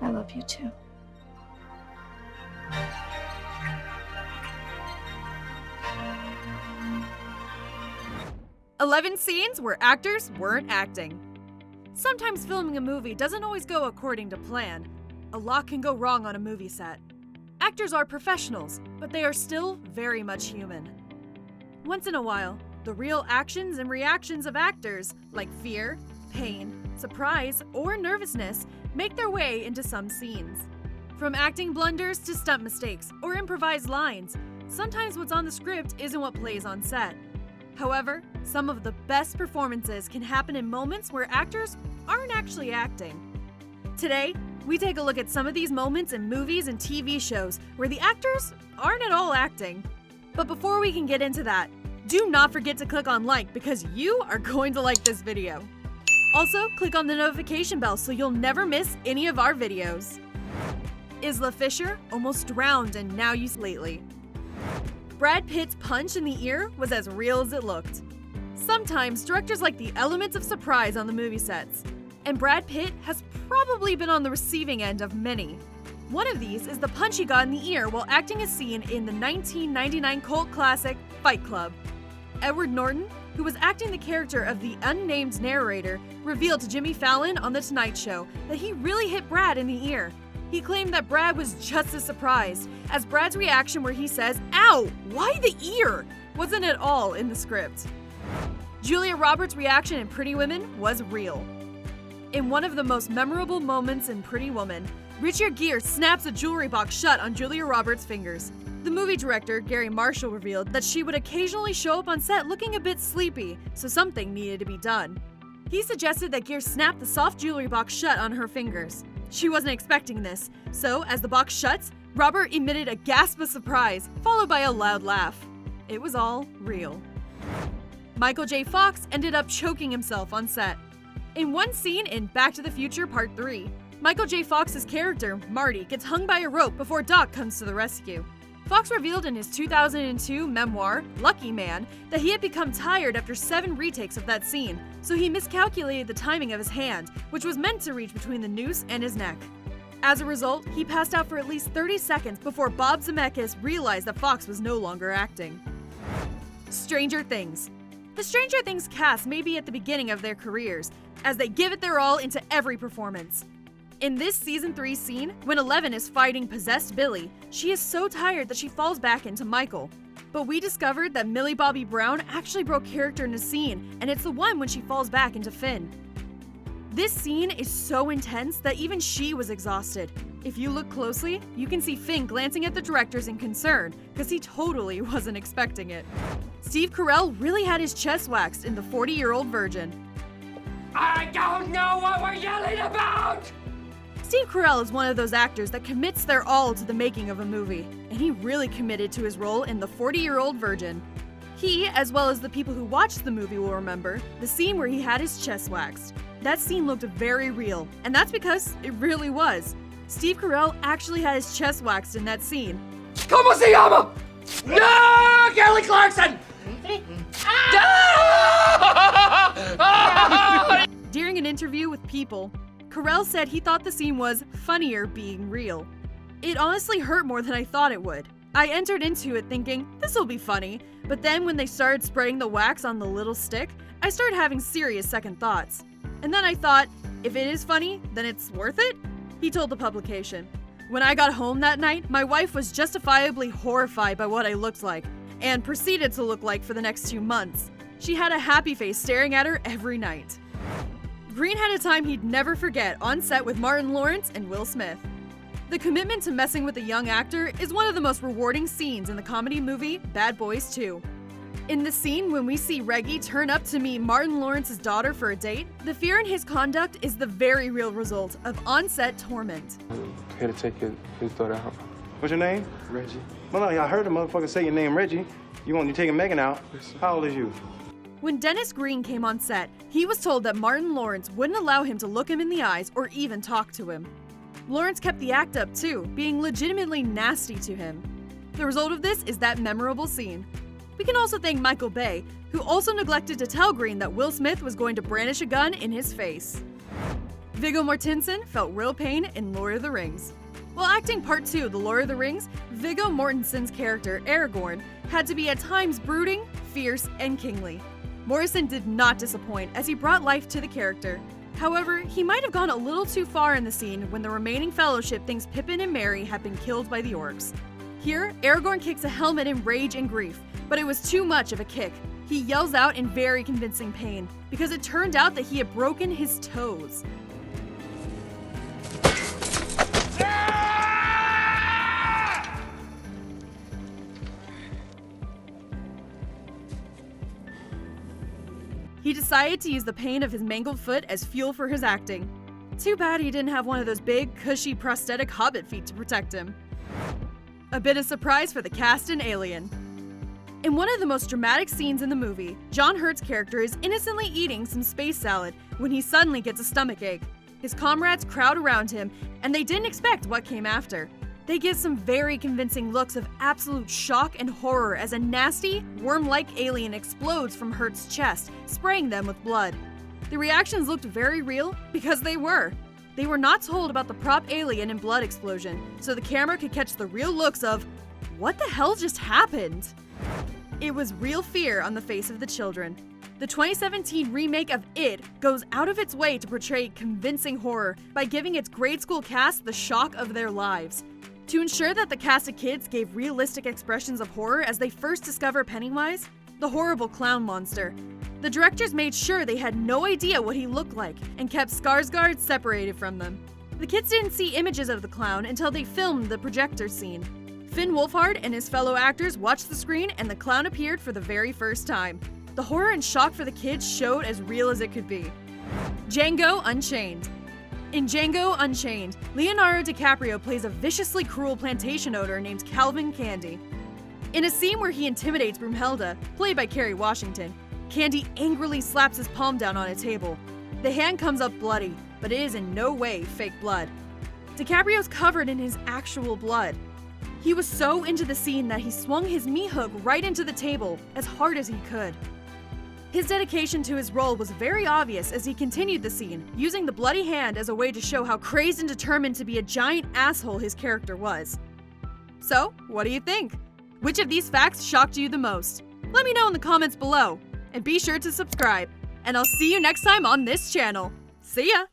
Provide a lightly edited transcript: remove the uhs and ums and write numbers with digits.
I love you too. "11 scenes where actors weren't acting." Sometimes filming a movie doesn't always go according to plan. A lot can go wrong on a movie set. Actors are professionals, but they are still very much human. Once in a while, the real actions and reactions of actors, like fear, pain, surprise, or nervousness, make their way into some scenes. From acting blunders to stunt mistakes or improvised lines, sometimes what's on the script isn't what plays on set. However, some of the best performances can happen in moments where actors aren't actually acting. Today, we take a look at some of these moments in movies and TV shows where the actors aren't at all acting. But before we can get into that, do not forget to click on like because you are going to like this video. Also, click on the notification bell so you'll never miss any of our videos. Isla Fisher almost drowned and now used lately. Brad Pitt's punch in the ear was as real as it looked. Sometimes directors like the elements of surprise on the movie sets, and Brad Pitt has probably been on the receiving end of many. One of these is the punch he got in the ear while acting a scene in the 1999 cult classic Fight Club. Edward Norton, who was acting the character of the unnamed narrator, revealed to Jimmy Fallon on The Tonight Show that he really hit Brad in the ear. He claimed that Brad was just as surprised, as Brad's reaction where he says, "Ow, why the ear?" wasn't at all in the script. Julia Roberts' reaction in Pretty Women was real. In one of the most memorable moments in Pretty Woman, Richard Gere snaps a jewelry box shut on Julia Roberts' fingers. The movie director, Gary Marshall, revealed that she would occasionally show up on set looking a bit sleepy, so something needed to be done. He suggested that Gere snap the soft jewelry box shut on her fingers. She wasn't expecting this, so as the box shuts, Robert emitted a gasp of surprise, followed by a loud laugh. It was all real. Michael J. Fox ended up choking himself on set. In one scene in Back to the Future Part 3, Michael J. Fox's character, Marty, gets hung by a rope before Doc comes to the rescue. Fox revealed in his 2002 memoir, Lucky Man, that he had become tired after 7 retakes of that scene, so he miscalculated the timing of his hand, which was meant to reach between the noose and his neck. As a result, he passed out for at least 30 seconds before Bob Zemeckis realized that Fox was no longer acting. Stranger Things. The Stranger Things cast may be at the beginning of their careers, as they give it their all into every performance. In this Season 3 scene, when Eleven is fighting possessed Billy, she is so tired that she falls back into Michael. But we discovered that Millie Bobby Brown actually broke character in the scene, and it's the one when she falls back into Finn. This scene is so intense that even she was exhausted. If you look closely, you can see Finn glancing at the directors in concern, because he totally wasn't expecting it. Steve Carell really had his chest waxed in The 40-Year-Old Virgin. I don't know what we're yelling about! Steve Carell is one of those actors that commits their all to the making of a movie, and he really committed to his role in The 40-Year-Old Virgin. He, as well as the people who watched the movie, will remember the scene where he had his chest waxed. That scene looked very real, and that's because it really was. Steve Carell actually had his chest waxed in that scene. ¿Cómo se llama? No, Kelly Clarkson! During an interview with People, Carell said he thought the scene was funnier being real. It honestly hurt more than I thought it would. I entered into it thinking, this'll be funny, but then when they started spreading the wax on the little stick, I started having serious second thoughts. And then I thought, if it is funny, then it's worth it? He told the publication. When I got home that night, my wife was justifiably horrified by what I looked like, and proceeded to look like for the next 2 months. She had a happy face staring at her every night. Green had a time he'd never forget on set with Martin Lawrence and Will Smith. The commitment to messing with a young actor is one of the most rewarding scenes in the comedy movie Bad Boys 2. In the scene when we see Reggie turn up to meet Martin Lawrence's daughter for a date, the fear in his conduct is the very real result of on-set torment. Here to take his daughter out. What's your name? Reggie. Well, no, I heard the motherfucker say your name, Reggie. You taking Megan out? How old is you? When Dennis Green came on set, he was told that Martin Lawrence wouldn't allow him to look him in the eyes or even talk to him. Lawrence kept the act up too, being legitimately nasty to him. The result of this is that memorable scene. We can also thank Michael Bay, who also neglected to tell Green that Will Smith was going to brandish a gun in his face. Viggo Mortensen felt real pain in Lord of the Rings. While acting Part 2 The Lord of the Rings, Viggo Mortensen's character Aragorn had to be at times brooding, fierce, and kingly. Morrison did not disappoint as he brought life to the character. However, he might have gone a little too far in the scene when the remaining fellowship thinks Pippin and Merry have been killed by the orcs. Here, Aragorn kicks a helmet in rage and grief, but it was too much of a kick. He yells out in very convincing pain, because it turned out that he had broken his toes. He decided to use the pain of his mangled foot as fuel for his acting. Too bad he didn't have one of those big, cushy, prosthetic hobbit feet to protect him. A bit of surprise for the cast in Alien. In one of the most dramatic scenes in the movie, John Hurt's character is innocently eating some space salad when he suddenly gets a stomachache. His comrades crowd around him, and they didn't expect what came after. They give some very convincing looks of absolute shock and horror as a nasty, worm-like alien explodes from Hurt's chest, spraying them with blood. The reactions looked very real because they were. They were not told about the prop alien and blood explosion, so the camera could catch the real looks of, what the hell just happened? It was real fear on the face of the children. The 2017 remake of It goes out of its way to portray convincing horror by giving its grade school cast the shock of their lives. To ensure that the cast of kids gave realistic expressions of horror as they first discover Pennywise, the horrible clown monster, the directors made sure they had no idea what he looked like and kept Skarsgård separated from them. The kids didn't see images of the clown until they filmed the projector scene. Finn Wolfhard and his fellow actors watched the screen and the clown appeared for the very first time. The horror and shock for the kids showed as real as it could be. Django Unchained. In Django Unchained, Leonardo DiCaprio plays a viciously cruel plantation owner named Calvin Candy. In a scene where he intimidates Broomhilda, played by Kerry Washington, Candy angrily slaps his palm down on a table. The hand comes up bloody, but it is in no way fake blood. DiCaprio's covered in his actual blood. He was so into the scene that he swung his meat hook right into the table as hard as he could. His dedication to his role was very obvious as he continued the scene, using the bloody hand as a way to show how crazed and determined to be a giant asshole his character was. So, what do you think? Which of these facts shocked you the most? Let me know in the comments below, and be sure to subscribe, and I'll see you next time on this channel. See ya!